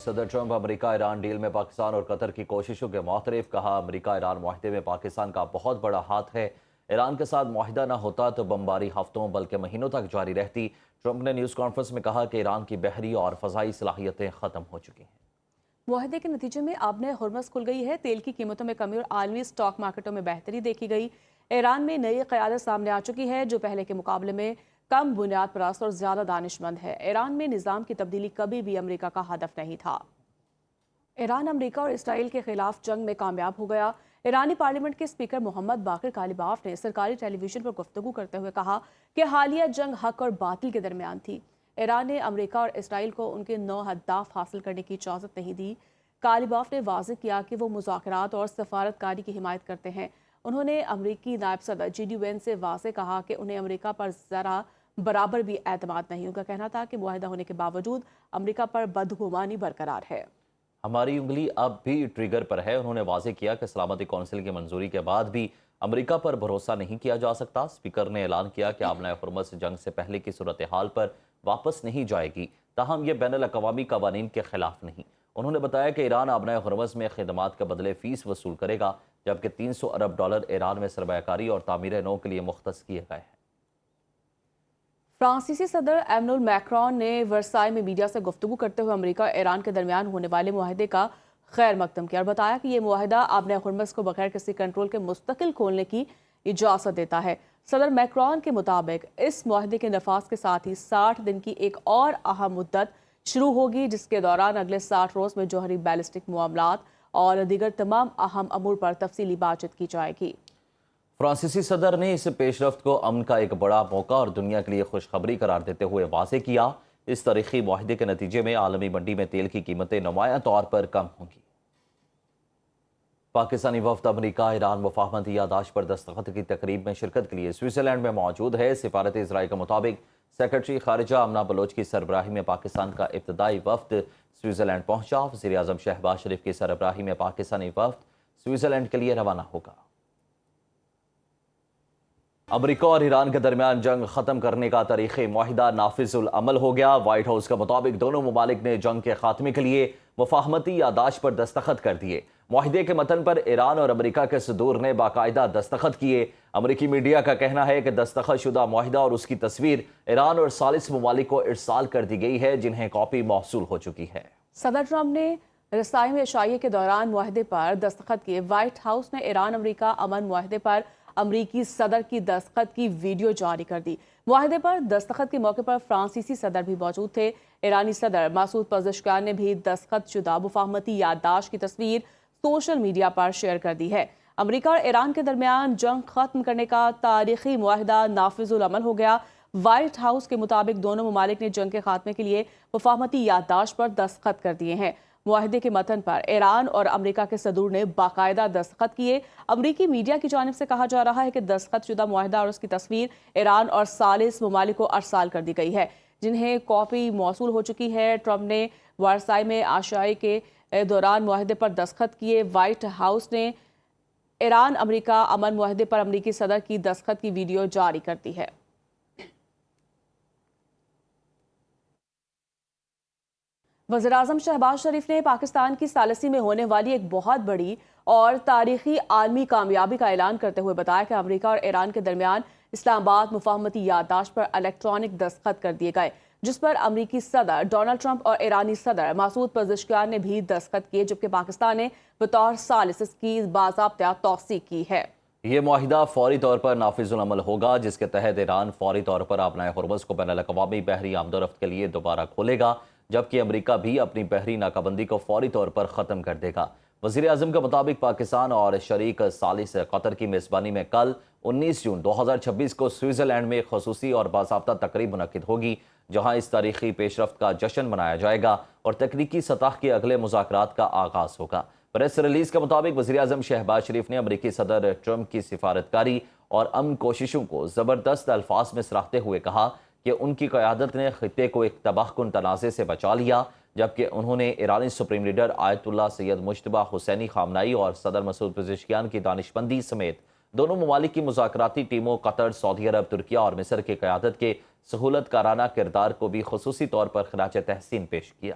صدر ٹرمپ امریکہ ایران ڈیل میں پاکستان اور قطر کی کوششوں کے معترف کہا امریکہ ایران معاہدے میں پاکستان کا بہت بڑا ہاتھ ہے۔ ایران کے ساتھ معاہدہ نہ ہوتا تو بمباری ہفتوں بلکہ مہینوں تک جاری رہتی۔ ٹرمپ نے نیوز کانفرنس میں کہا کہ ایران کی بحری اور فضائی صلاحیتیں ختم ہو چکی ہیں۔ معاہدے کے نتیجے میں آبِ ہرمز کھل گئی ہے، تیل کی قیمتوں میں کمی اور عالمی سٹاک مارکیٹوں میں بہتری دیکھی گئی۔ ایران میں نئی قیادت سامنے آ چکی ہے جو پہلے کے مقابلے میں کم بنیاد پرست اور زیادہ دانش مند ہے۔ ایران میں نظام کی تبدیلی کبھی بھی امریکہ کا ہدف نہیں تھا۔ ایران امریکہ اور اسرائیل کے خلاف جنگ میں کامیاب ہو گیا۔ ایرانی پارلیمنٹ کے اسپیکر محمد باقر کالیباف نے سرکاری ٹیلی ویژن پر گفتگو کرتے ہوئے کہا کہ حالیہ جنگ حق اور باطل کے درمیان تھی۔ ایران نے امریکہ اور اسرائیل کو ان کے 9 اہداف حاصل کرنے کی اجازت نہیں دی۔ کالیباف نے واضح کیا کہ وہ مذاکرات اور سفارت کاری کی حمایت کرتے ہیں۔ انہوں نے امریکی نائب صدر جی ڈی وینس سے واضح کہا کہ انہیں امریکہ پر ذرا برابر بھی اعتماد نہیں۔ ان کا کہنا تھا کہ معاہدہ ہونے کے باوجود امریکہ پر بدگمانی برقرار ہے۔ ہماری انگلی اب بھی ٹریگر پر ہے۔ انہوں نے واضح کیا کہ سلامتی کونسل کی منظوری کے بعد بھی امریکہ پر بھروسہ نہیں کیا جا سکتا۔ اسپیکر نے اعلان کیا کہ آبنائے ہرمز جنگ سے پہلے کی صورتحال پر واپس نہیں جائے گی، تاہم یہ بین الاقوامی قوانین کے خلاف نہیں۔ انہوں نے بتایا کہ ایران آبنائے ہرمز میں خدمات کے بدلے فیس وصول کرے گا، جبکہ $300 ارب ایران میں سرمایہ کاری اور تعمیر نو کے لیے مختص کیے گئے ہیں۔ فرانسیسی صدر ایمنول میکرون نے ورسائی میں میڈیا سے گفتگو کرتے ہوئے امریکہ اور ایران کے درمیان ہونے والے معاہدے کا خیر مقدم کیا اور بتایا کہ یہ معاہدہ آبنائے ہرمز کو بغیر کسی کنٹرول کے مستقل کھولنے کی اجازت دیتا ہے۔ صدر میکرون کے مطابق اس معاہدے کے نفاذ کے ساتھ ہی 60 دن کی ایک اور اہم مدت شروع ہوگی، جس کے دوران اگلے 60 روز میں جوہری بیلسٹک معاملات اور دیگر تمام اہم امور پر تفصیلی بات چیت کی جائے گی۔ فرانسیسی صدر نے اس پیش رفت کو امن کا ایک بڑا موقع اور دنیا کے لیے خوشخبری قرار دیتے ہوئے واضح کیا۔ اس تاریخی معاہدے کے نتیجے میں عالمی منڈی میں تیل کی قیمتیں نمایاں طور پر کم ہوں گی۔ پاکستانی وفد امریکہ ایران مفاہمتی یادداشت پر دستخط کی تقریب میں شرکت کے لیے سوئٹزرلینڈ میں موجود ہے۔ سفارت اسرائیل کے مطابق سیکرٹری خارجہ آمنہ بلوچ کی سربراہی میں پاکستان کا ابتدائی وفد سوئٹزرلینڈ پہنچا۔ وزیر اعظم شہباز شریف کی سربراہی میں پاکستانی وفد سوئٹزرلینڈ کے لیے روانہ ہوگا۔ امریکہ اور ایران کے درمیان جنگ ختم کرنے کا تاریخی معاہدہ نافذ العمل ہو گیا۔ وائٹ ہاؤس کے مطابق دونوں ممالک نے جنگ کے خاتمے کے لیے مفاہمتی یادداشت پر دستخط کر دیے۔ معاہدے کے متن پر ایران اور امریکہ کے صدور نے باقاعدہ دستخط کیے۔ امریکی میڈیا کا کہنا ہے کہ دستخط شدہ معاہدہ اور اس کی تصویر ایران اور ثالث ممالک کو ارسال کر دی گئی ہے، جنہیں کاپی موصول ہو چکی ہے۔ صدر ٹرمپ نے رسائی میں عشائیے کے دوران معاہدے پر دستخط کیے۔ وائٹ ہاؤس نے ایران امریکہ امن معاہدے پر امریکی صدر کی دستخط کی ویڈیو جاری کر دی۔ معاہدے پر دستخط کے موقع پر فرانسیسی صدر بھی موجود تھے۔ ایرانی صدر مسعود پزشکیان نے بھی دستخط شدہ مفاہمتی یادداشت کی تصویر سوشل میڈیا پر شیئر کر دی ہے۔ امریکہ اور ایران کے درمیان جنگ ختم کرنے کا تاریخی معاہدہ نافذ العمل ہو گیا۔ وائٹ ہاؤس کے مطابق دونوں ممالک نے جنگ کے خاتمے کے لیے مفاہمتی یادداشت پر دستخط کر دیے ہیں۔ معاہدے کے متن پر ایران اور امریکہ کے صدور نے باقاعدہ دستخط کیے۔ امریکی میڈیا کی جانب سے کہا جا رہا ہے کہ دستخط شدہ معاہدہ اور اس کی تصویر ایران اور ثالث ممالک کو ارسال کر دی گئی ہے، جنہیں کاپی موصول ہو چکی ہے۔ ٹرمپ نے ورسائی میں عشائی کے دوران معاہدے پر دستخط کیے۔ وائٹ ہاؤس نے ایران امریکہ امن معاہدے پر امریکی صدر کی دستخط کی ویڈیو جاری کر دی ہے۔ وزیراعظم شہباز شریف نے پاکستان کی ثالثی میں ہونے والی ایک بہت بڑی اور تاریخی عالمی کامیابی کا اعلان کرتے ہوئے بتایا کہ امریکہ اور ایران کے درمیان اسلام آباد مفاہمتی یادداشت پر الیکٹرانک دستخط کر دیے گئے، جس پر امریکی صدر ڈونلڈ ٹرمپ اور ایرانی صدر مسعود پزشکیان نے بھی دستخط کیے، جبکہ پاکستان نے بطور ثالث اس کی باضابطہ توثیق کی ہے۔ یہ معاہدہ فوری طور پر نافذ العمل ہوگا، جس کے تحت ایران فوری طور پر آبنائے ہرمز کو بین الاقوامی بحری آمد و رفت کے لیے دوبارہ کھولے گا، جبکہ امریکہ بھی اپنی بحری ناکہ بندی کو فوری طور پر ختم کر دے گا۔ وزیر اعظم کے مطابق پاکستان اور شریک ثالث قطر کی میزبانی میں کل 19 جون 2026 کو سوئٹزرلینڈ میں خصوصی اور باضابطہ تقریب منعقد ہوگی، جہاں اس تاریخی پیش رفت کا جشن منایا جائے گا اور تکنیکی سطح کے اگلے مذاکرات کا آغاز ہوگا۔ پریس ریلیز کے مطابق وزیر اعظم شہباز شریف نے امریکی صدر ٹرمپ کی سفارتکاری اور امن کوششوں کو زبردست الفاظ میں سراہتے ہوئے کہا کہ ان کی قیادت نے خطے کو ایک تباہ کن تنازع سے بچا لیا، جبکہ انہوں نے ایرانی سپریم لیڈر آیت اللہ سید مجتبیٰ حسینی خامنائی اور صدر مسعود پزشکیان کی دانشمندی سمیت دونوں ممالک کی مذاکراتی ٹیموں قطر، سعودی عرب، ترکیہ اور مصر کی قیادت کے سہولت کارانہ کردار کو بھی خصوصی طور پر خراج تحسین پیش کیا۔